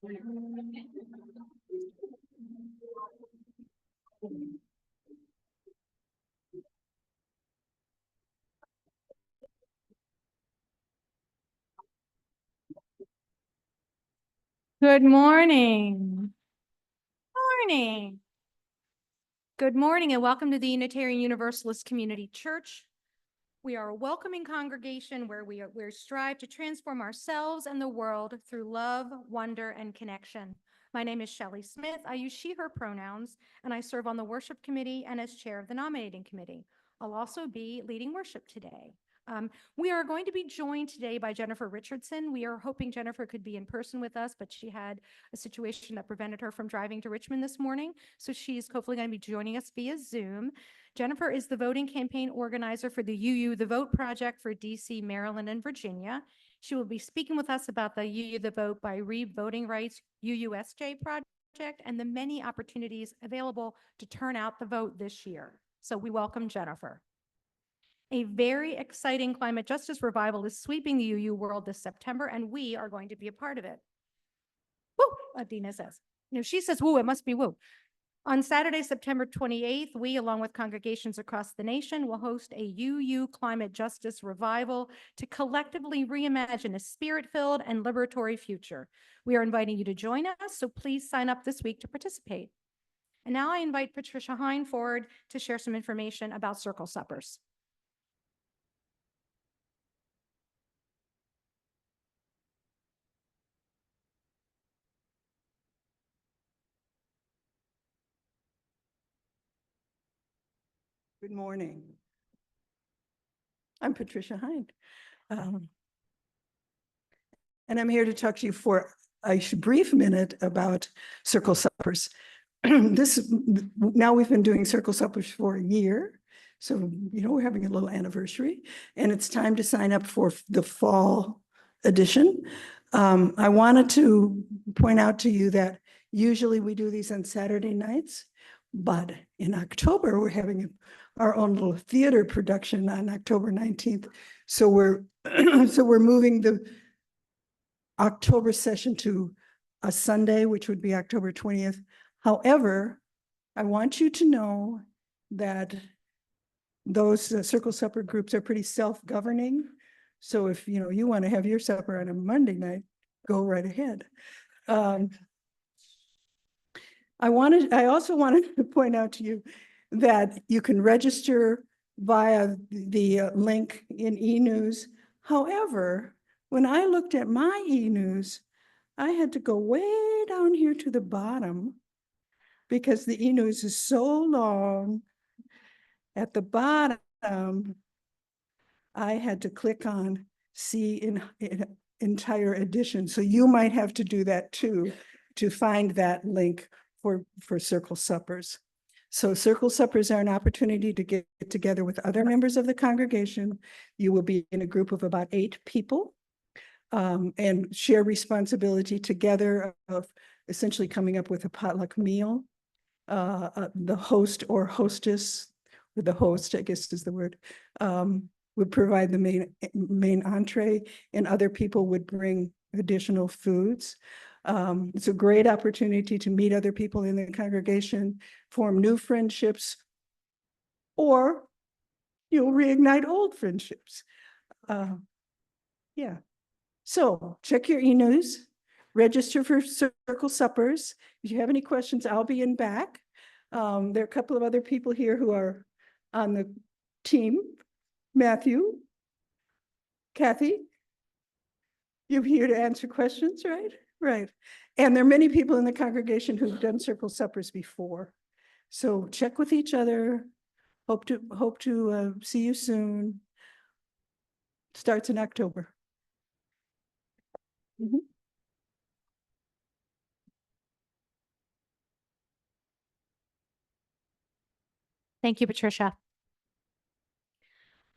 Good morning. Morning. Good morning and welcome to the Unitarian Universalist Community Church. We are a welcoming congregation where we strive to transform ourselves and the world through love, wonder, and connection. My name is Shelley Smith. I use she, her pronouns, and I serve on the worship committee and as chair of the nominating committee. I'll also be leading worship today. We are going to be joined today by Jennifer Richardson. We are hoping Jennifer could be in person with us, but she had a situation that prevented her from driving to Richmond this morning. So she's hopefully going to be joining us via Zoom. Jennifer is the voting campaign organizer for the UU The Vote project for DC, Maryland, and Virginia. She will be speaking with us about the UU The Vote by Read Voting Rights UUSJ project and the many opportunities available to turn out the vote this year. So we welcome Jennifer. A very exciting climate justice revival is sweeping the UU world this September, and we are going to be a part of it. Woo, Adina says. No, she says woo, it must be woo. On Saturday, September 28th, we, along with congregations across the nation, will host a UU Climate Justice Revival to collectively reimagine a spirit-filled and liberatory future. We are inviting you to join us, so please sign up this week to participate. And now I invite Patricia Hine forward to share some information about Circle Suppers. Good morning. I'm Patricia Hine. And I'm here to talk to you for a brief minute about Circle Suppers. Now we've been doing Circle Suppers for a year. So, we're having a little anniversary and it's time to sign up for the fall edition. I wanted to point out to you that usually we do these on Saturday nights, but in October, we're having our own little theater production on October 19th. So we're moving the October session to a Sunday, which would be October 20th. However, I want you to know that those Circle Supper groups are pretty self-governing. So if you want to have your supper on a Monday night, go right ahead. I also wanted to point out to you that you can register via the link in e-news. However, when I looked at my e-news, I had to go way down here to the bottom because the e-news is so long. At the bottom, I had to click on see in entire edition. So you might have to do that too, to find that link for Circle Suppers. So Circle Suppers are an opportunity to get together with other members of the congregation. You will be in a group of about 8 people and share responsibility together of essentially coming up with a potluck meal. The host or hostess, or the host, I guess is the word, would provide the main entree, and other people would bring additional foods. It's a great opportunity to meet other people in the congregation, form new friendships, or you'll reignite old friendships. Yeah. So check your e-news, register for Circle Suppers. If you have any questions, I'll be in back. There are a couple of other people here who are on the team. Matthew, Kathy, you're here to answer questions, right? Right. And there are many people in the congregation who've done Circle Suppers before. So check with each other. Hope to see you soon. Starts in October. Mm-hmm. Thank you, Patricia.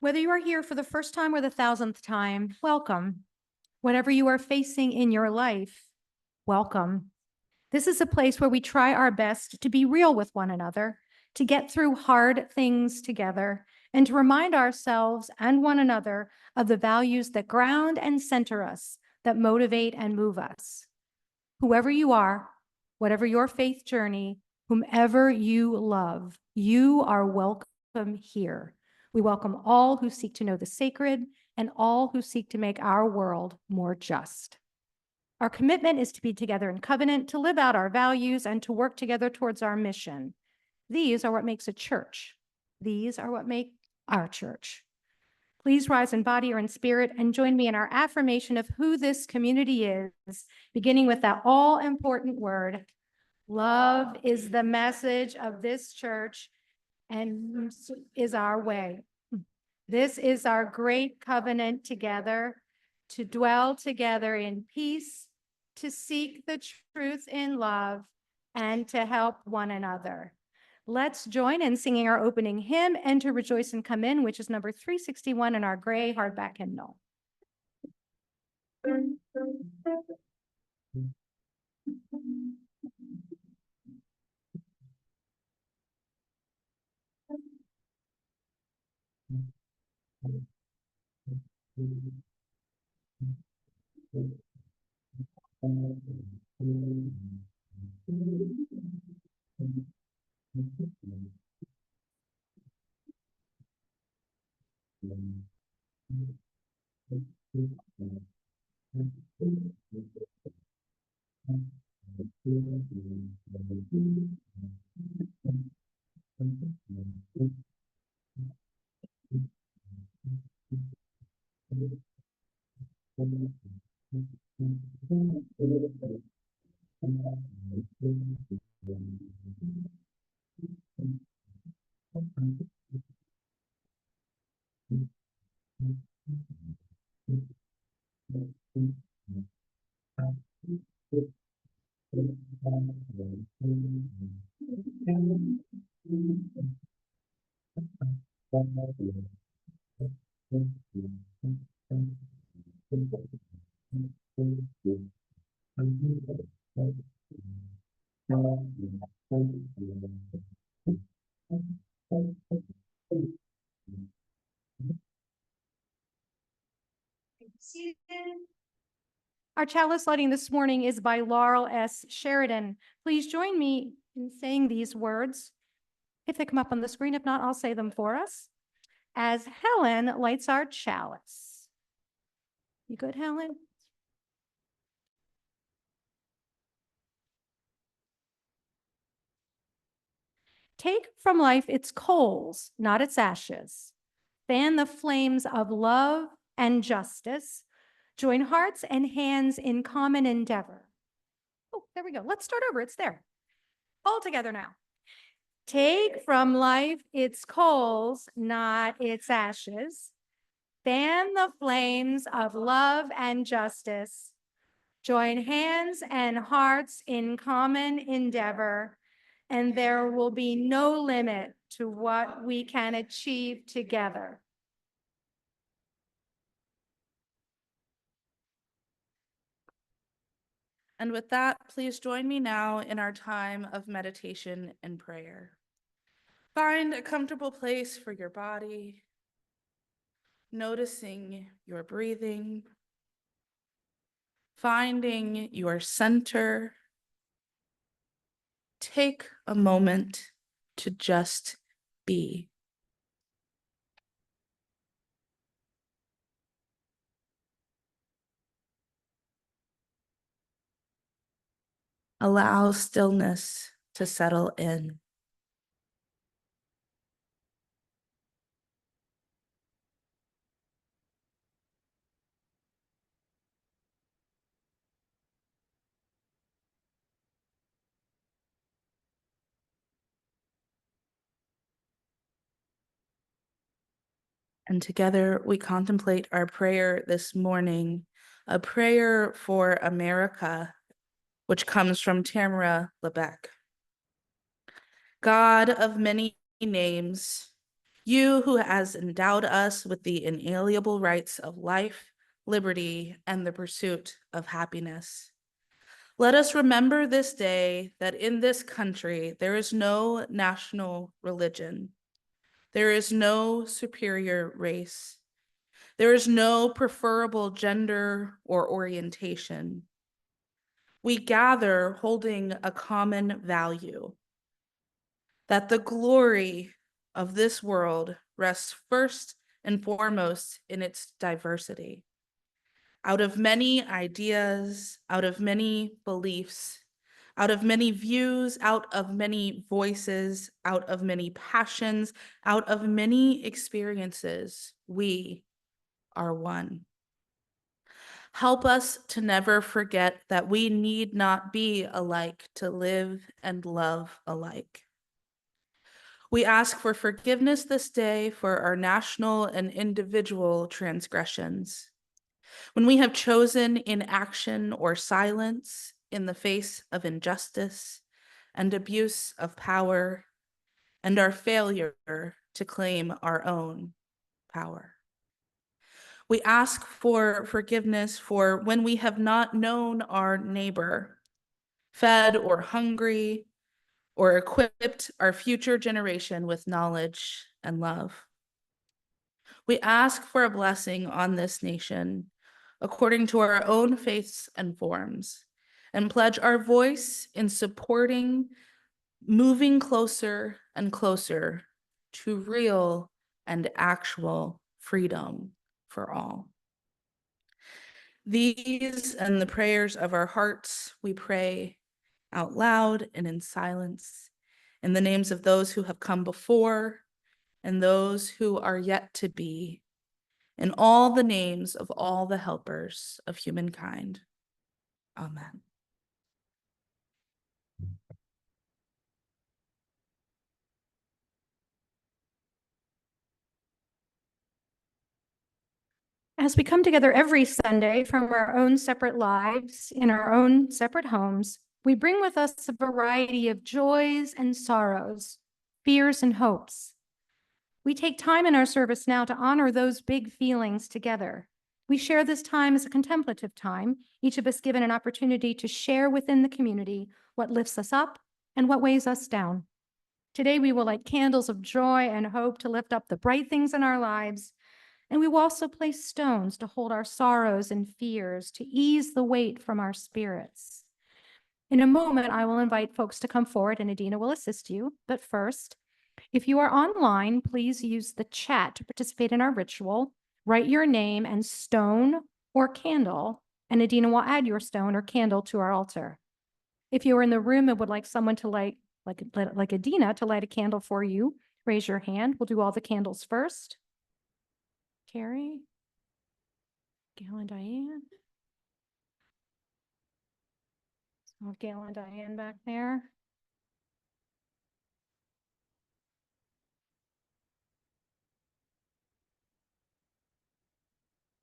Whether you are here for the first time or the 1000th time, welcome. Whatever you are facing in your life, welcome. This is a place where we try our best to be real with one another, to get through hard things together, and to remind ourselves and one another of the values that ground and center us, that motivate and move us. Whoever you are, whatever your faith journey, whomever you love, you are welcome here. We welcome all who seek to know the sacred and all who seek to make our world more just. Our commitment is to be together in covenant, to live out our values, and to work together towards our mission. These are what makes a church. These are what make our church. Please rise in body or in spirit and join me in our affirmation of who this community is, beginning with that all-important word. Love is the message of this church and is our way. This is our great covenant together, to dwell together in peace, to seek the truth in love, and to help one another. Let's join in singing our opening hymn, Enter, Rejoice, and Come In, which is number 361 in our gray hardback hymnal. Our chalice lighting this morning is by Laurel S. Sheridan. Please join me in saying these words. If they come up on the screen, if not, I'll say them for us. As Helen lights our chalice. You good, Helen? Take from life its coals, not its ashes. Fan the flames of love and justice. Join hearts and hands in common endeavor. Oh, there we go. Let's start over. It's there. All together now. Take from life its coals, not its ashes. Fan the flames of love and justice. Join hands and hearts in common endeavor, and there will be no limit to what we can achieve together. And with that, please join me now in our time of meditation and prayer. Find a comfortable place for your body, noticing your breathing, finding your center. Take a moment to just be. Allow stillness to settle in. And together we contemplate our prayer this morning, a prayer for America, which comes from Tamara Lebec. God of many names, you who has endowed us with the inalienable rights of life, liberty, and the pursuit of happiness. Let us remember this day that in this country there is no national religion. There is no superior race. There is no preferable gender or orientation. we gather holding a common value, that the glory of this world rests first and foremost in its diversity. Out of many ideas, out of many beliefs, out of many views, out of many voices, out of many passions, out of many experiences, we are one. Help us to never forget that we need not be alike to live and love alike. We ask for forgiveness this day for our national and individual transgressions. When we have chosen inaction or silence in the face of injustice and abuse of power, and our failure to claim our own power. We ask for forgiveness for when we have not known our neighbor, fed or hungry, or equipped our future generation with knowledge and love. We ask for a blessing on this nation according to our own faiths and forms, and pledge our voice in supporting moving closer and closer to real and actual freedom for all. These and the prayers of our hearts we pray out loud and in silence in the names of those who have come before and those who are yet to be, in all the names of all the helpers of humankind. Amen. As we come together every Sunday from our own separate lives, in our own separate homes, we bring with us a variety of joys and sorrows, fears and hopes. We take time in our service now to honor those big feelings together. We share this time as a contemplative time, each of us given an opportunity to share within the community what lifts us up and what weighs us down. Today, we will light candles of joy and hope to lift up the bright things in our lives, and we will also place stones to hold our sorrows and fears, to ease the weight from our spirits. In a moment, I will invite folks to come forward and Adina will assist you. But first, if you are online, please use the chat to participate in our ritual. Write your name and stone or candle, and Adina will add your stone or candle to our altar. If you are in the room and would like someone to light, like Adina, to light a candle for you, raise your hand. We'll do all the candles first. Carrie, Gail and Diane. So Gail and Diane back there.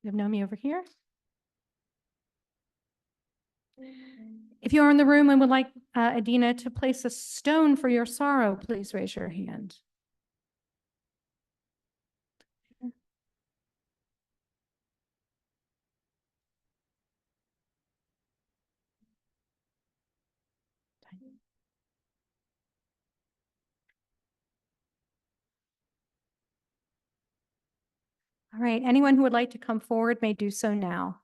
You have Nomi over here. If you're in the room and would like Adina to place a stone for your sorrow, please raise your hand. All right, anyone who would like to come forward may do so now.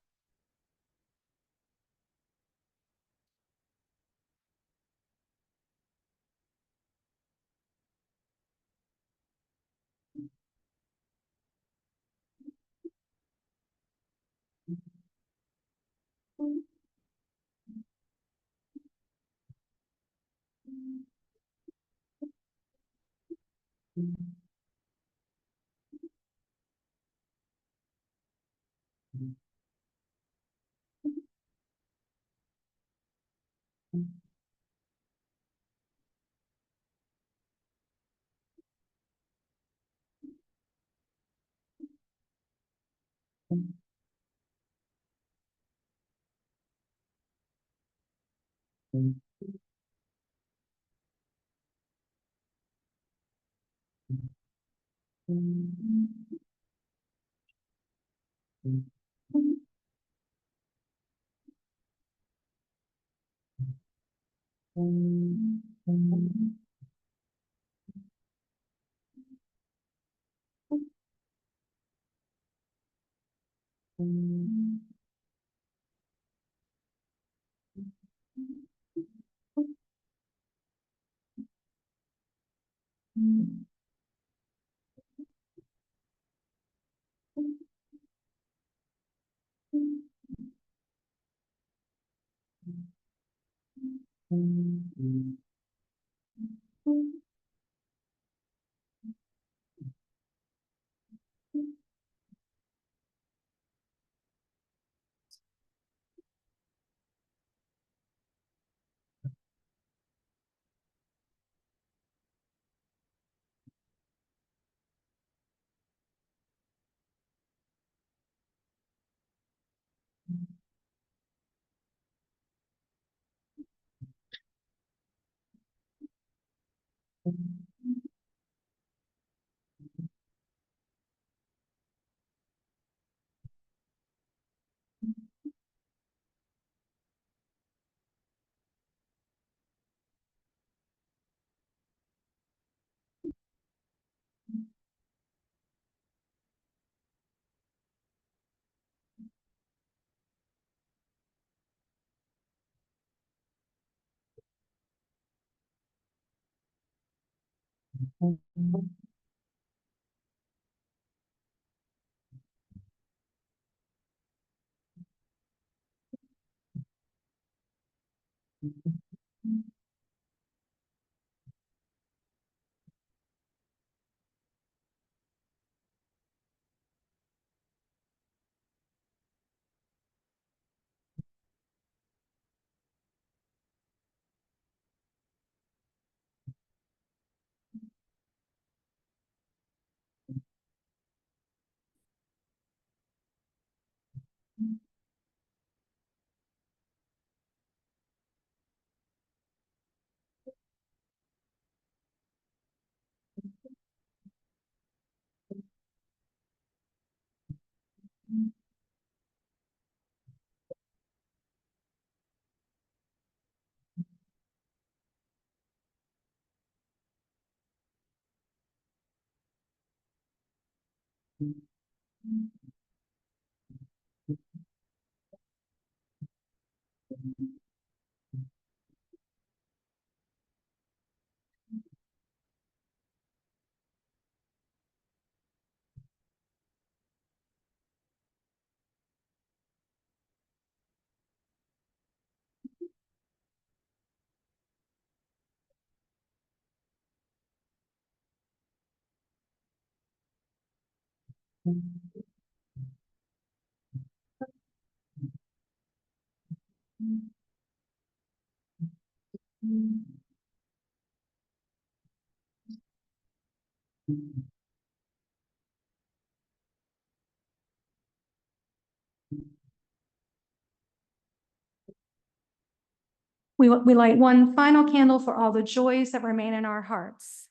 We light one final candle for all the joys that remain in our hearts.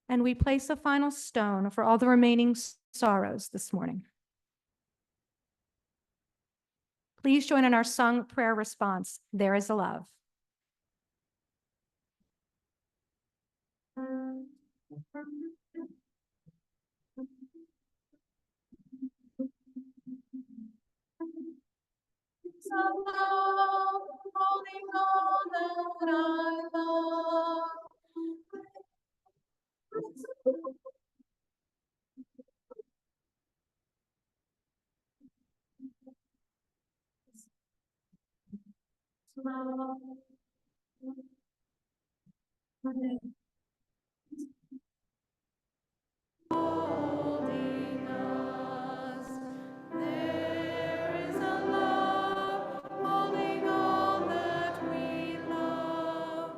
And we place a final stone for all the remaining sorrows this morning. Please join in our sung prayer response, There is a Love. Holding all that I love. Holding us, there is a love, holding all that we love.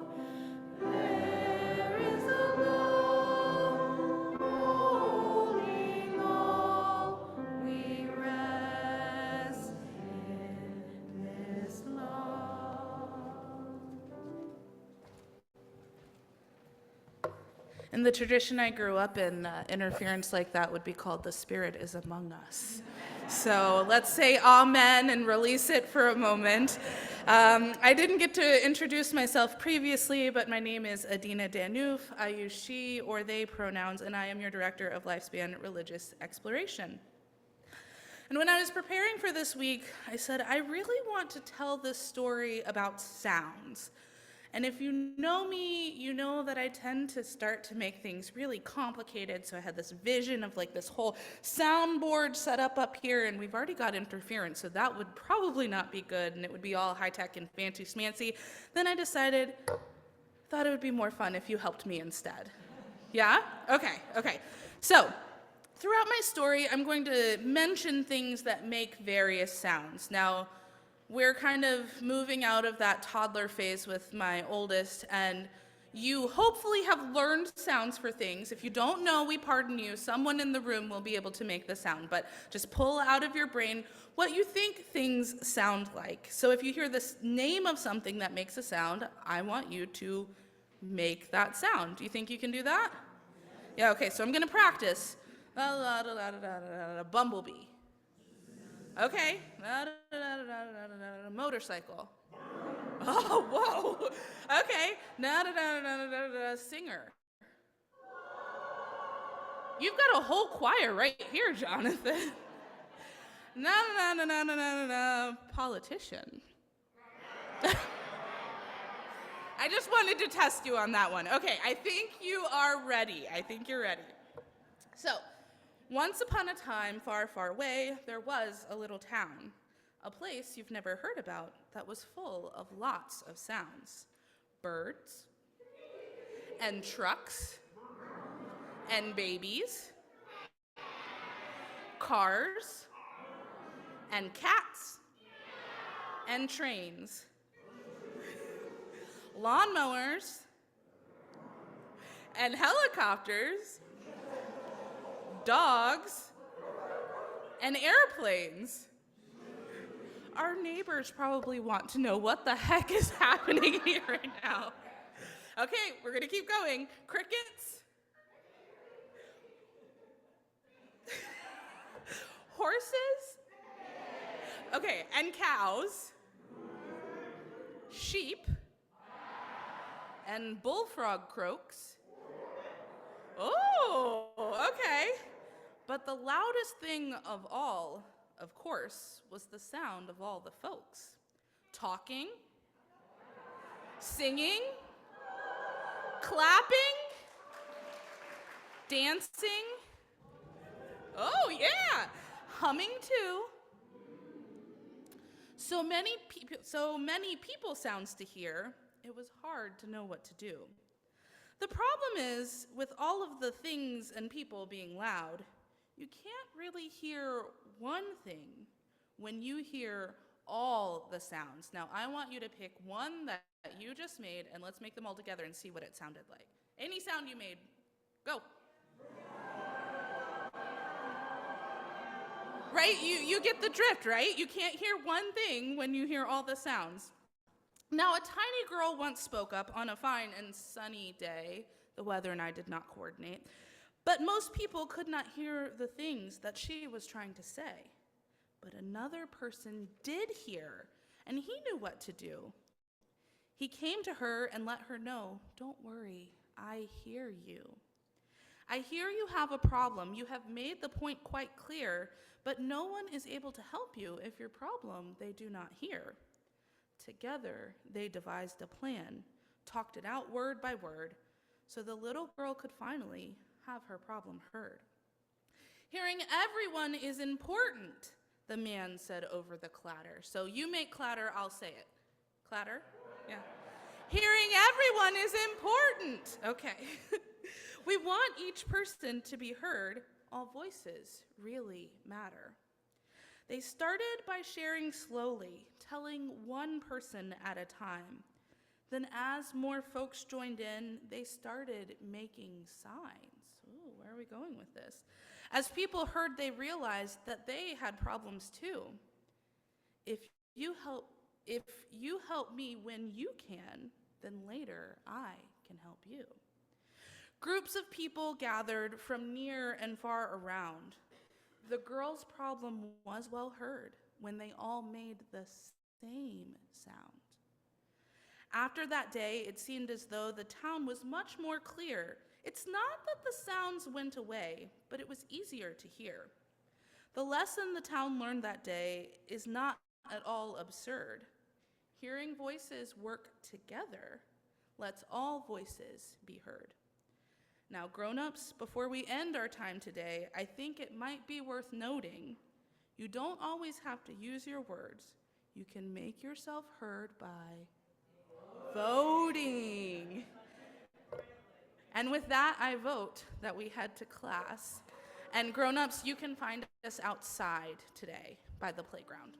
There is a love, holding all, we rest in this love. In the tradition I grew up in, interference like that would be called "The Spirit is Among Us." So let's say amen and release it for a moment. I didn't get to introduce myself previously, but my name is Adina Danouf. I use she or they pronouns, and I am your Director of Lifespan Religious Exploration. And when I was preparing for this week, I said, I really want to tell this story about sounds. And if you know me, you know that I tend to start to make things really complicated. So I had this vision of like this whole soundboard set up here, and we've already got interference, so that would probably not be good, and it would be all high-tech and fancy-smancy. Then I decided, thought it would be more fun if you helped me instead. Yeah? Okay. So, throughout my story, I'm going to mention things that make various sounds. Now, we're kind of moving out of that toddler phase with my oldest, and you hopefully have learned sounds for things. If you don't know, we pardon you. Someone in the room will be able to make the sound, but just pull out of your brain what you think things sound like. So if you hear this name of something that makes a sound, I want you to make that sound. Do you think you can do that? Yeah, okay, so I'm gonna practice. Bumblebee. Okay. Motorcycle. Oh, whoa. Okay. Singer. You've got a whole choir right here, Jonathan. Politician. I just wanted to test you on that one. Okay, I think you are ready. I think you're ready. So, once upon a time, far, far away, there was a little town, a place you've never heard about that was full of lots of sounds. Birds, and trucks, and babies, cars, and cats, and trains, lawnmowers, and helicopters, dogs, and airplanes. Our neighbors probably want to know what the heck is happening here right now. Okay, we're gonna keep going. Crickets, horses, okay, and cows, sheep, and bullfrog croaks. Oh, okay. But the loudest thing of all, of course, was the sound of all the folks. Talking, singing, clapping, dancing. Oh, yeah, humming too. So many people sounds to hear, it was hard to know what to do. The problem is, with all of the things and people being loud, you can't really hear one thing when you hear all the sounds. Now, I want you to pick one that you just made, and let's make them all together and see what it sounded like. Any sound you made, go. Right? You get the drift, right? You can't hear one thing when you hear all the sounds. Now, a tiny girl once spoke up on a fine and sunny day. The weather and I did not coordinate. But most people could not hear the things that she was trying to say. But another person did hear, and he knew what to do. He came to her and let her know, "Don't worry, I hear you. I hear you have a problem. You have made the point quite clear, but no one is able to help you if your problem they do not hear." Together, they devised a plan, talked it out word by word, so the little girl could finally have her problem heard. "Hearing everyone is important," the man said over the clatter. So you make clatter, I'll say it. Clatter? Yeah. "Hearing everyone is important." Okay. "We want each person to be heard. All voices really matter." They started by sharing slowly, telling one person at a time. Then as more folks joined in, they started making signs. Ooh, where are we going with this? As people heard, they realized that they had problems too. If you help me when you can, then later I can help you." Groups of people gathered from near and far around. The girl's problem was well heard when they all made the same sound. After that day, it seemed as though the town was much more clear. It's not that the sounds went away, but it was easier to hear. The lesson the town learned that day is not at all absurd. Hearing voices work together lets all voices be heard. Now, grown-ups, before we end our time today, I think it might be worth noting you don't always have to use your words. You can make yourself heard by voting. And with that, I vote that we head to class. And grown-ups, you can find us outside today by the playground.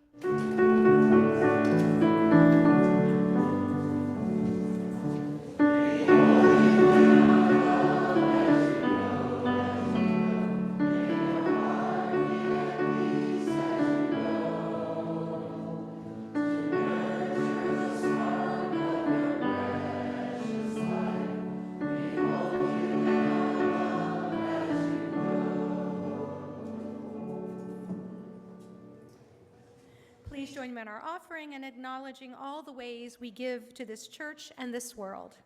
Please join me in our offering and acknowledging all the ways we give to this church and this world.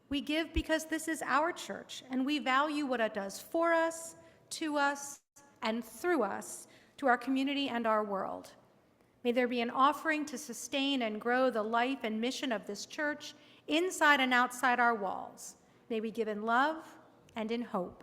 We give because this is our church, and we value what it does for us, to us, and through us, to our community and our world. May there be an offering to sustain and grow the life and mission of this church inside and outside our walls. May we give in love and in hope.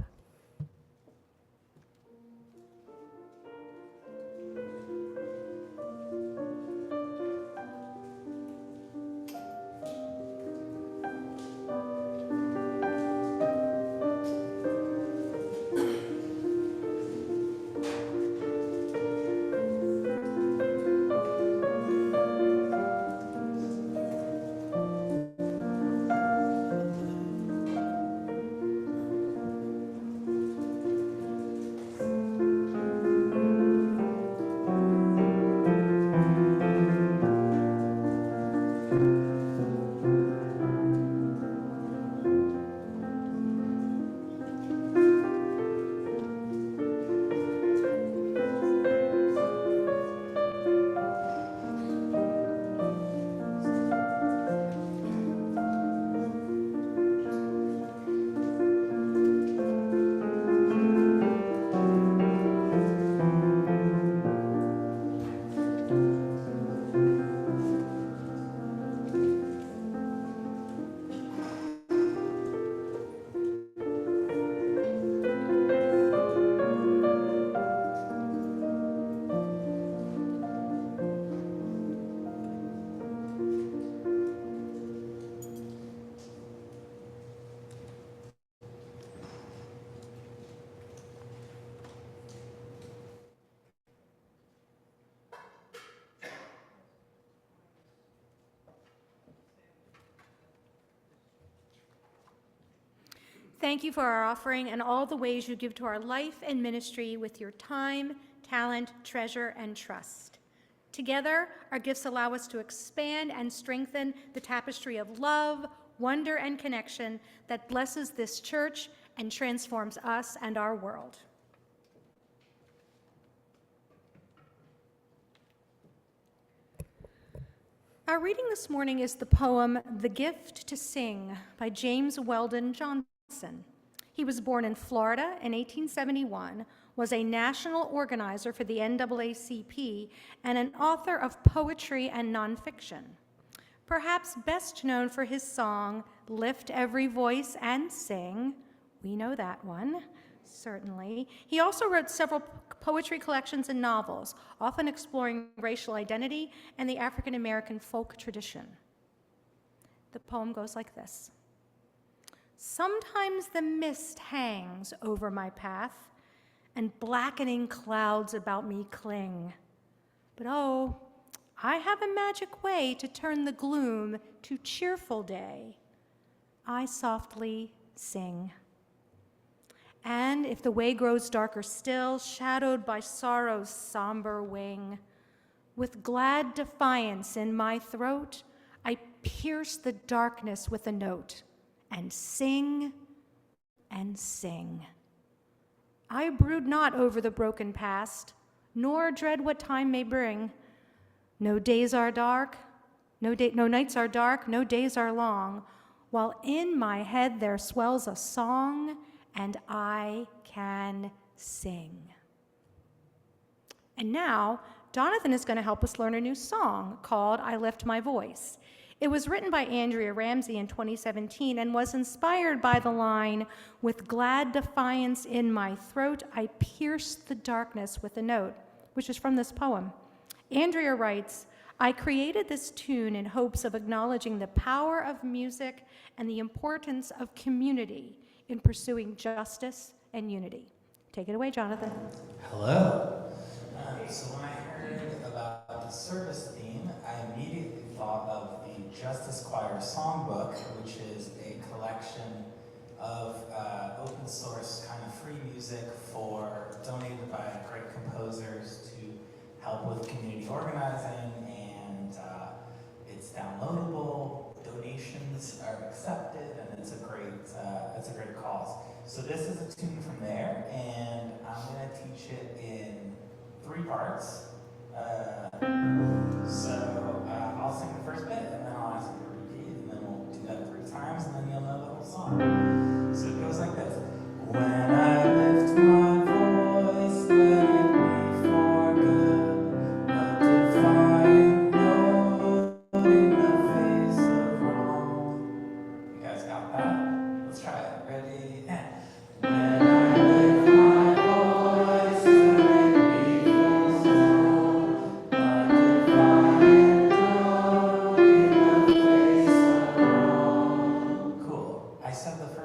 Thank you for our offering and all the ways you give to our life and ministry with your time, talent, treasure, and trust. Together, our gifts allow us to expand and strengthen the tapestry of love, wonder, and connection that blesses this church and transforms us and our world. Our reading this morning is the poem "The Gift to Sing" by James Weldon Johnson. He was born in Florida in 1871, was a national organizer for the NAACP, and an author of poetry and nonfiction. Perhaps best known for his song, "Lift Every Voice and Sing." We know that one, certainly. He also wrote several poetry collections and novels, often exploring racial identity and the African American folk tradition. The poem goes like this. Sometimes the mist hangs over my path, and blackening clouds about me cling. But oh, I have a magic way to turn the gloom to cheerful day. I softly sing. And if the way grows darker still, shadowed by sorrow's somber wing, with glad defiance in my throat, I pierce the darkness with a note, and sing and sing. I brood not over the broken past, nor dread what time may bring. No days are dark, no nights are dark, no days are long, while in my head there swells a song, and I can sing. And now, Jonathan is going to help us learn a new song called I Lift My Voice. It was written by Andrea Ramsey in 2017 and was inspired by the line, "With glad defiance in my throat, I pierce the darkness with a note," which is from this poem. Andrea writes, "I created this tune in hopes of acknowledging the power of music and the importance of community in pursuing justice and unity." Take it away, Jonathan. Hello. So when I heard about the service theme, I immediately thought of the Justice Choir Songbook, which is a collection of open source kind of free music donated by great composers to help with community organizing, and it's downloadable. Donations are accepted, and it's a great cause. So this is a tune from there, and I'm going to teach it in 3 parts. I'll sing the first bit, and then I'll ask you to repeat, and then we'll do that 3 times, and then you'll know the whole song. So it goes like this. When I lift my voice, let it be for good, a defiant note in the face of wrong. You guys got that? Let's try it. Ready? And when I lift my voice, let it be for good, a defiant note in the face of wrong. Cool. I said the first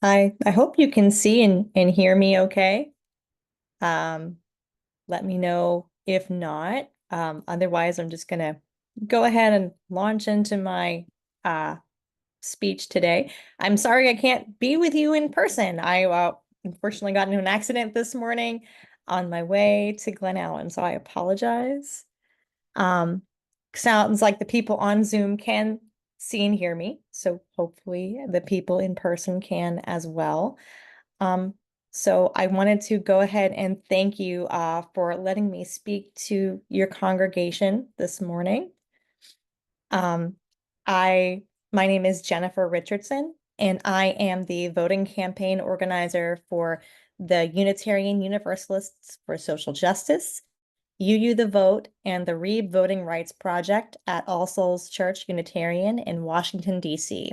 I hope you can see and hear me okay. Let me know if not. Otherwise, I'm just gonna go ahead and launch into my speech today. I'm sorry I can't be with you in person. I unfortunately got into an accident this morning on my way to Glen, so I apologize. Sounds like the people on Zoom can see and hear me, so hopefully the people in person can as well. So I wanted to go ahead and thank you for letting me speak to your congregation this morning. Um, my name is Jennifer Richardson, and I am the voting campaign organizer for the Unitarian Universalists for Social Justice, UU the Vote, and the Reeb Voting Rights Project at All Souls Church Unitarian in Washington, D.C.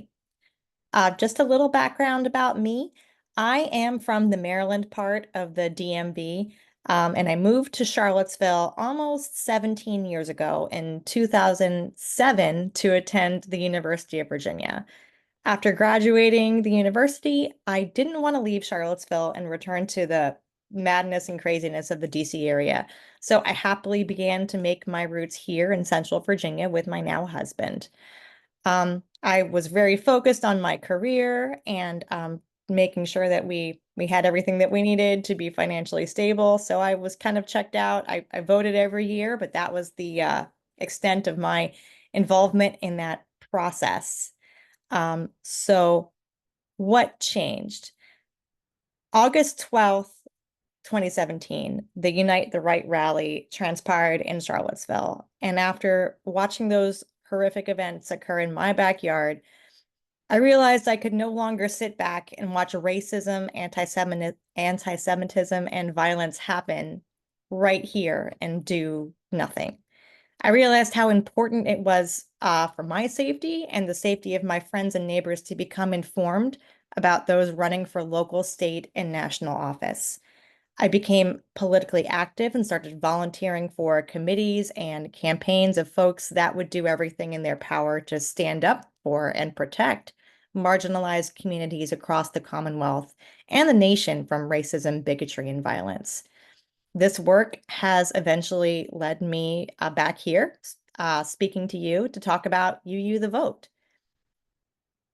Just a little background about me. I am from the Maryland part of the DMV, and I moved to Charlottesville almost 17 years ago in 2007 to attend the University of Virginia. After graduating the university, I didn't want to leave Charlottesville and return to the madness and craziness of the DC area. So I happily began to make my roots here in Central Virginia with my now husband. I was very focused on my career and making sure that we had everything that we needed to be financially stable. So I was kind of checked out. I voted every year, but that was the extent of my involvement in that process. So what changed? August 12th, 2017, the Unite the Right rally transpired in Charlottesville. And after watching those horrific events occur in my backyard, I realized I could no longer sit back and watch racism, anti-Semitism, and violence happen right here and do nothing. I realized how important it was for my safety and the safety of my friends and neighbors to become informed about those running for local, state, and national office. I became politically active and started volunteering for committees and campaigns of folks that would do everything in their power to stand up for and protect marginalized communities across the Commonwealth and the nation from racism, bigotry, and violence. This work has eventually led me back here, speaking to you to talk about UU the Vote.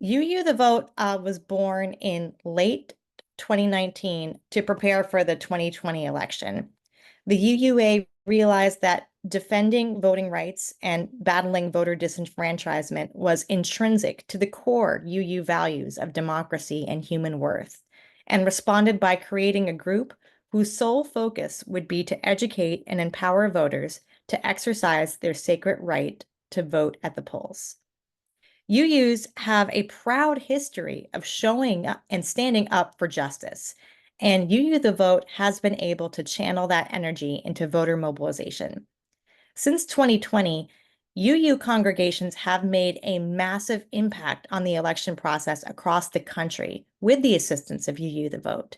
UU the Vote was born in late 2019 to prepare for the 2020 election. The UUA realized that defending voting rights and battling voter disenfranchisement was intrinsic to the core UU values of democracy and human worth, and responded by creating a group whose sole focus would be to educate and empower voters to exercise their sacred right to vote at the polls. UUs have a proud history of showing up and standing up for justice, and UU the Vote has been able to channel that energy into voter mobilization. Since 2020, UU congregations have made a massive impact on the election process across the country with the assistance of UU the Vote.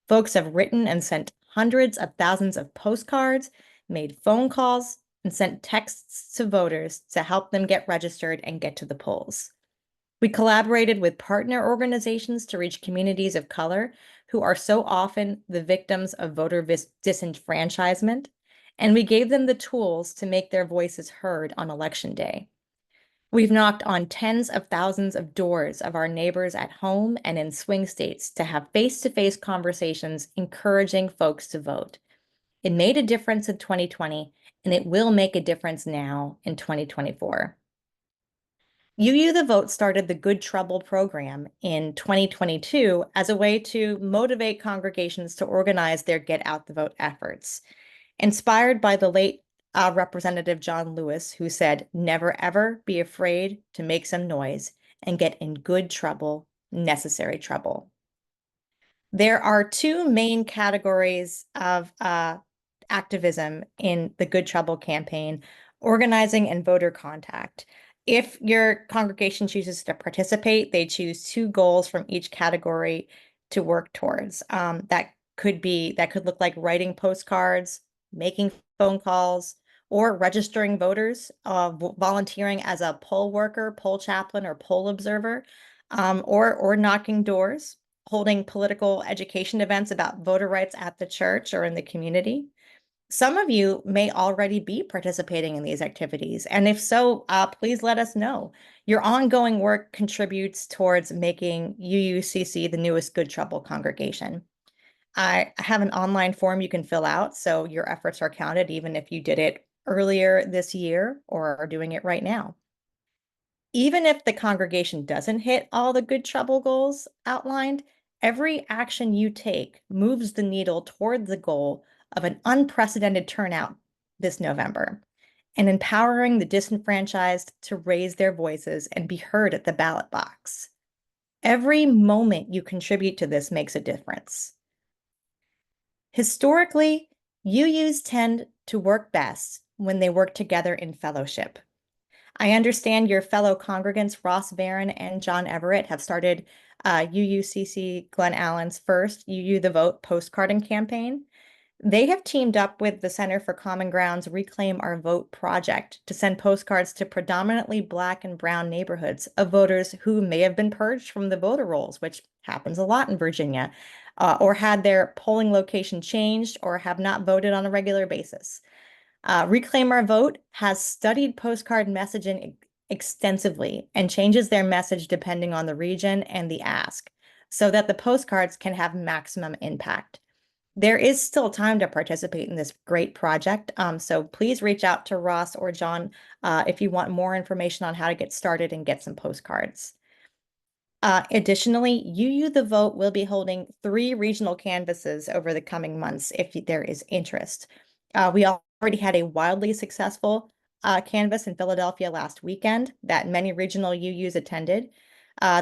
Folks have written and sent hundreds of thousands of postcards, made phone calls, and sent texts to voters to help them get registered and get to the polls. We collaborated with partner organizations to reach communities of color who are so often the victims of voter disenfranchisement, and we gave them the tools to make their voices heard on Election Day. We've knocked on tens of thousands of doors of our neighbors at home and in swing states to have face-to-face conversations encouraging folks to vote. It made a difference in 2020, and it will make a difference now in 2024. UU the Vote started the Good Trouble program in 2022 as a way to motivate congregations to organize their Get Out the Vote efforts. Inspired by the late Representative John Lewis, who said, "Never ever be afraid to make some noise and get in good trouble, necessary trouble." There are two main categories of activism in the Good Trouble campaign: organizing and voter contact. If your congregation chooses to participate, they choose two goals from each category to work towards. That could look like writing postcards, making phone calls, or registering voters, volunteering as a poll worker, poll chaplain, or poll observer, or knocking doors, holding political education events about voter rights at the church or in the community. Some of you may already be participating in these activities, and if so, please let us know. Your ongoing work contributes towards making UUCC the newest Good Trouble congregation. I have an online form you can fill out, so your efforts are counted even if you did it earlier this year or are doing it right now. Even if the congregation doesn't hit all the Good Trouble goals outlined, every action you take moves the needle toward the goal of an unprecedented turnout this November and empowering the disenfranchised to raise their voices and be heard at the ballot box. Every moment you contribute to this makes a difference. Historically, UUs tend to work best when they work together in fellowship. I understand your fellow congregants, Ross Barron and John Everett, have started UUCC Glen Allen's first UU the Vote postcarding campaign. They have teamed up with the Center for Common Ground's Reclaim Our Vote project to send postcards to predominantly Black and Brown neighborhoods of voters who may have been purged from the voter rolls, which happens a lot in Virginia, or had their polling location changed or have not voted on a regular basis. Reclaim Our Vote has studied postcard messaging extensively and changes their message depending on the region and the ask so that the postcards can have maximum impact. There is still time to participate in this great project, so please reach out to Ross or John if you want more information on how to get started and get some postcards. Additionally, UU the Vote will be holding 3 regional canvases over the coming months if there is interest. We already had a wildly successful canvas in Philadelphia last weekend that many regional UUs attended.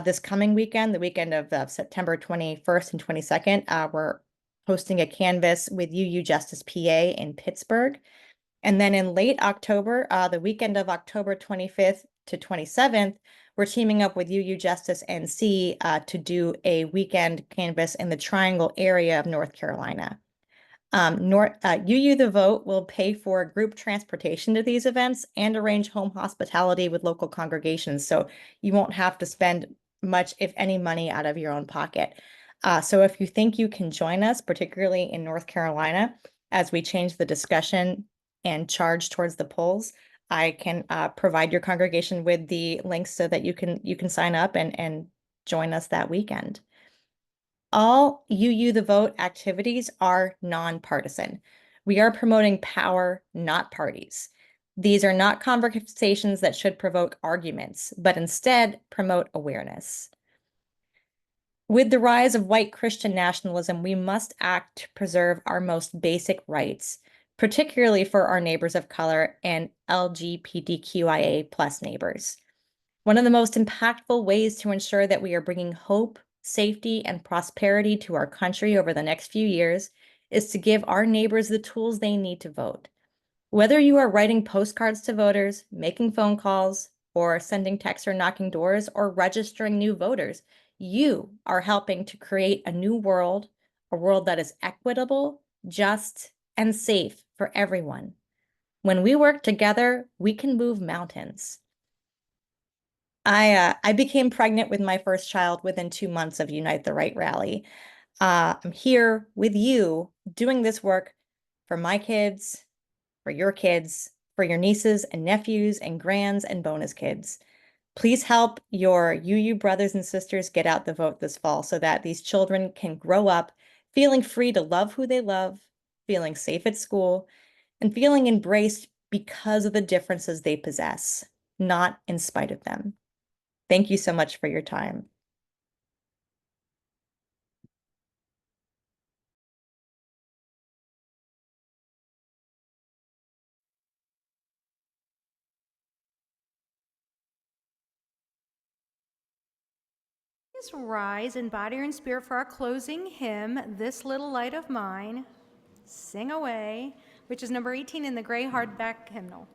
This coming weekend, the weekend of September 21st and 22nd, we're hosting a canvas with UU Justice PA in Pittsburgh. And then in late October, the weekend of October 25th to 27th, we're teaming up with UU Justice NC to do a weekend canvas in the Triangle area of North Carolina. UU the Vote will pay for group transportation to these events and arrange home hospitality with local congregations, so you won't have to spend much, if any, money out of your own pocket. So if you think you can join us, particularly in North Carolina, as we change the discussion and charge towards the polls, I can provide your congregation with the links so that you can sign up and join us that weekend. All UU the Vote activities are nonpartisan. We are promoting power, not parties. These are not conversations that should provoke arguments, but instead promote awareness. With the rise of white Christian nationalism, we must act to preserve our most basic rights, particularly for our neighbors of color and LGBTQIA+ neighbors. One of the most impactful ways to ensure that we are bringing hope, safety, and prosperity to our country over the next few years is to give our neighbors the tools they need to vote. Whether you are writing postcards to voters, making phone calls, or sending texts or knocking doors, or registering new voters, you are helping to create a new world, a world that is equitable, just, and safe for everyone. When we work together, we can move mountains. I became pregnant with my first child within 2 months of Unite the Right rally. I'm here with you doing this work for my kids, for your nieces and nephews and grands and bonus kids. Please help your UU brothers and sisters get out the vote this fall so that these children can grow up feeling free to love who they love, feeling safe at school, and feeling embraced because of the differences they possess, not in spite of them. Thank you so much for your time. Please rise in body and spirit for our closing hymn, This Little Light of Mine, Sing Away, which is number 18 in the gray hardback hymnal.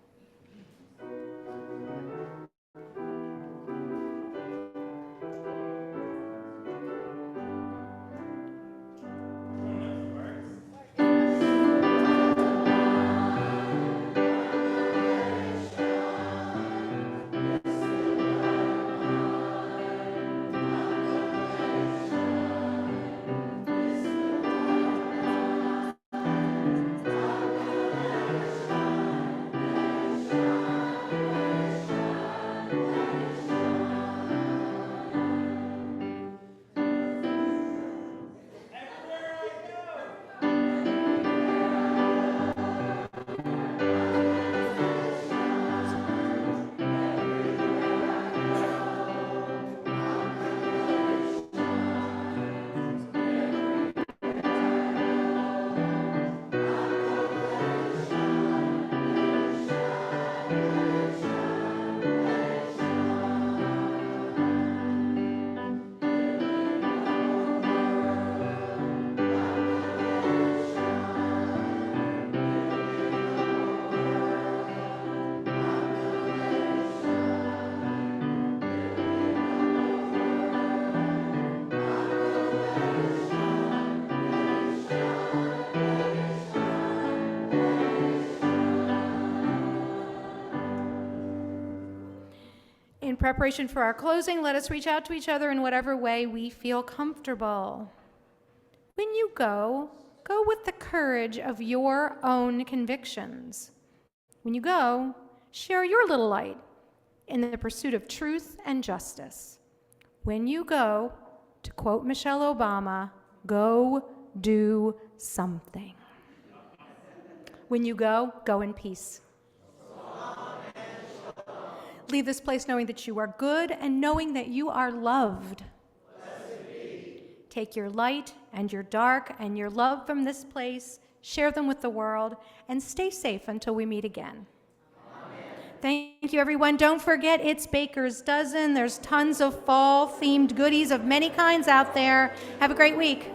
preparation for our closing, let us reach out to each other in whatever way we feel comfortable. When you go, go with the courage of your own convictions. When you go, share your little light in the pursuit of truth and justice. When you go, to quote Michelle Obama, go do something. When you go, go in peace. Leave this place knowing that you are good and knowing that you are loved. Take your light and your dark and your love from this place, share them with the world, and stay safe until we meet again. Thank you, everyone. Don't forget, it's Baker's Dozen. There's tons of fall-themed goodies of many kinds out there. Have a great week.